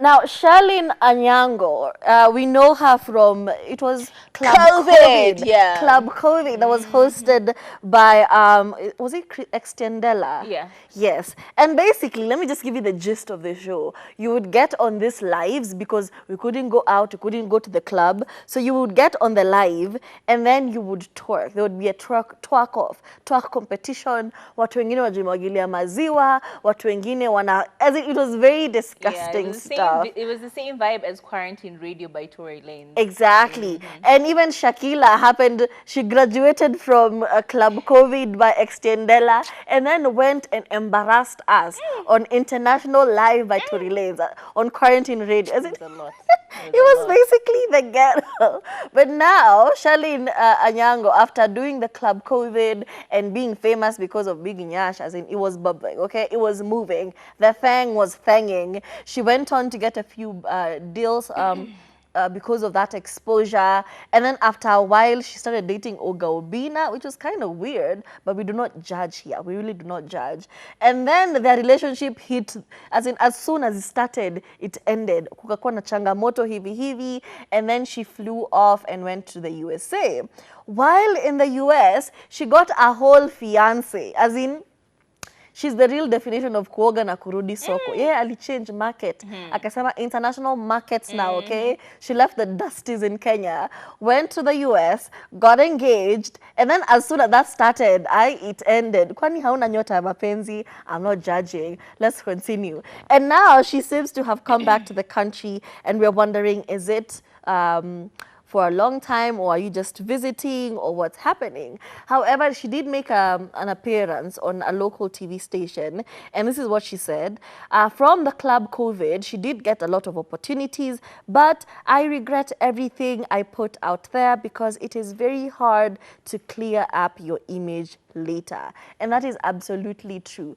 Now, Sherlyn Anyango, we know her from, it was Club COVID, COVID. yeah. Club COVID that was hosted by, was it Extendella? Yeah. Yes. And basically, let me just give you the gist of the show. You would get on these lives because we couldn't go out, we couldn't go to the club. So you would get on the live and then you would twerk. There would be a twerk competition. Watu wengine wajimwagilia maziwa, watu wengine as it was very Yeah, it disgusting was the same. stuff. It was the same vibe as Quarantine Radio by Tory Lanez. Exactly. And even Shakila happened, she graduated from Club COVID by Extendella and then went and embarrassed us on International Live by Tory Lanez on Quarantine Radio. It As was a lot. It it was a was lot. basically the ghetto. But now, Sherlyn Anyango, after doing the Club COVID and being famous because of Big Nyash, as in it was bubbling, okay? It was moving. The thing was thanging. She went on to get a few deals. Because of that exposure. And then after a while, she started dating Oga Obina, which was kind of weird, but we do not judge here. We really do not judge. And then their relationship hit, as in as soon as it started, it ended. Kukakuwa na changamoto hivi hivi, and then she flew off and went to the USA. While in the US, she got a whole fiance, as in she's the real definition of kuoga na kurudi soko. Yeah, alichange market. Akasema international markets now, okay? She left the dusties in Kenya, went to the US, got engaged, and then as soon as that started, it ended. Kwani hauna nyota ya mapenzi? I'm not judging. Let's continue. And now she seems to have come back to the country, and we're wondering, is it for a long time, or are you just visiting, or what's happening? However, she did make an appearance on a local TV station, and this is what she said. From the Club COVID, she did get a lot of opportunities, but I regret everything I put out there because it is very hard to clear up your image later. And that is absolutely true.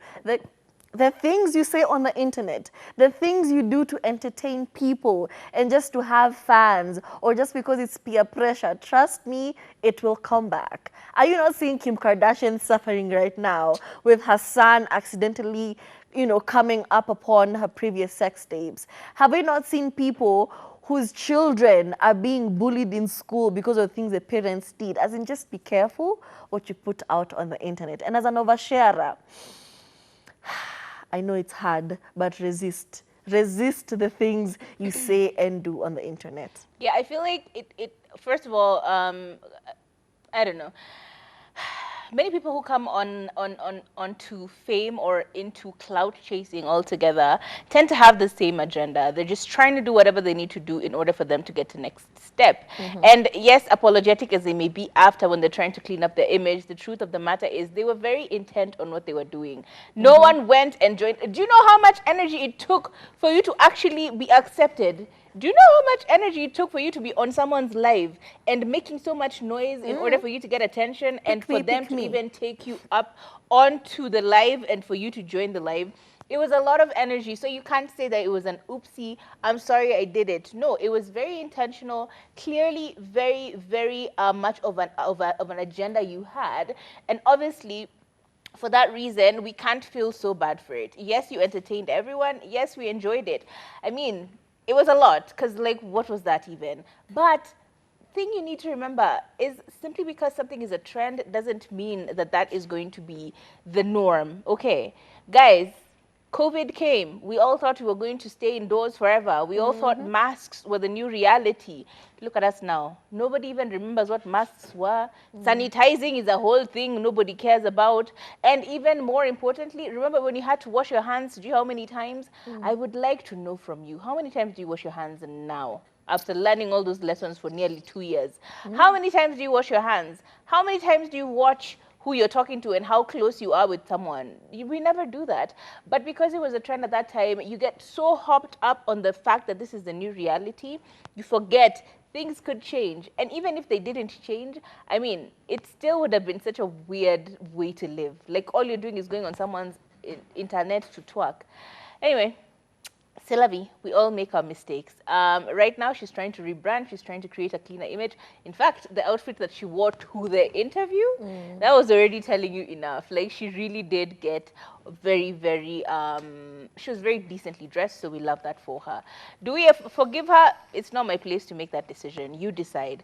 The things you say on the internet, the things you do to entertain people and just to have fans, or just because it's peer pressure, trust me, it will come back. Are you not seeing Kim Kardashian suffering right now with her son accidentally, coming up upon her previous sex tapes? Have we not seen people whose children are being bullied in school because of things the parents did? As in, just be careful what you put out on the internet. And as an oversharer, I know it's hard, but resist. Resist the things you say and do on the internet. Yeah, I feel like it first of all, I don't know. Many people who come onto fame or into clout chasing altogether tend to have the same agenda. They're just trying to do whatever they need to do in order for them to get to next step. And yes, apologetic as they may be after when they're trying to clean up their image, the truth of the matter is they were very intent on what they were doing. No one went and joined. Do you know how much energy it took for you to actually be accepted? Do you know how much energy it took for you to be on someone's live and making so much noise in order for you to get attention and for them to even take you up onto the live and for you to join the live? It was a lot of energy, so you can't say that it was an oopsie, I'm sorry I did it. No, it was very intentional, clearly very, very much of an agenda you had. And obviously, for that reason, we can't feel so bad for it. Yes, you entertained everyone. Yes, we enjoyed it. I mean, it was a lot, because, like, what was that even? But thing you need to remember is simply because something is a trend doesn't mean that that is going to be the norm. Okay, guys, COVID came. We all thought we were going to stay indoors forever. We all thought masks were the new reality. Look at us now. Nobody even remembers what masks were. Sanitizing is a whole thing nobody cares about. And even more importantly, remember when you had to wash your hands, do you know how many times? I would like to know from you, how many times do you wash your hands now? After learning all those lessons for nearly 2 years. How many times do you wash your hands? How many times do you watch who you're talking to and how close you are with someone? We never do that. But because it was a trend at that time, you get so hopped up on the fact that this is the new reality, you forget things could change. And even if they didn't change, I mean, it still would have been such a weird way to live. Like, all you're doing is going on someone's internet to twerk. Anyway, C'est la vie. We all make our mistakes. Right now, she's trying to rebrand. She's trying to create a cleaner image. In fact, the outfit that she wore to the interview, that was already telling you enough. Like, she really did get very, very, she was very decently dressed, so we love that for her. Do we forgive her? It's not my place to make that decision. You decide.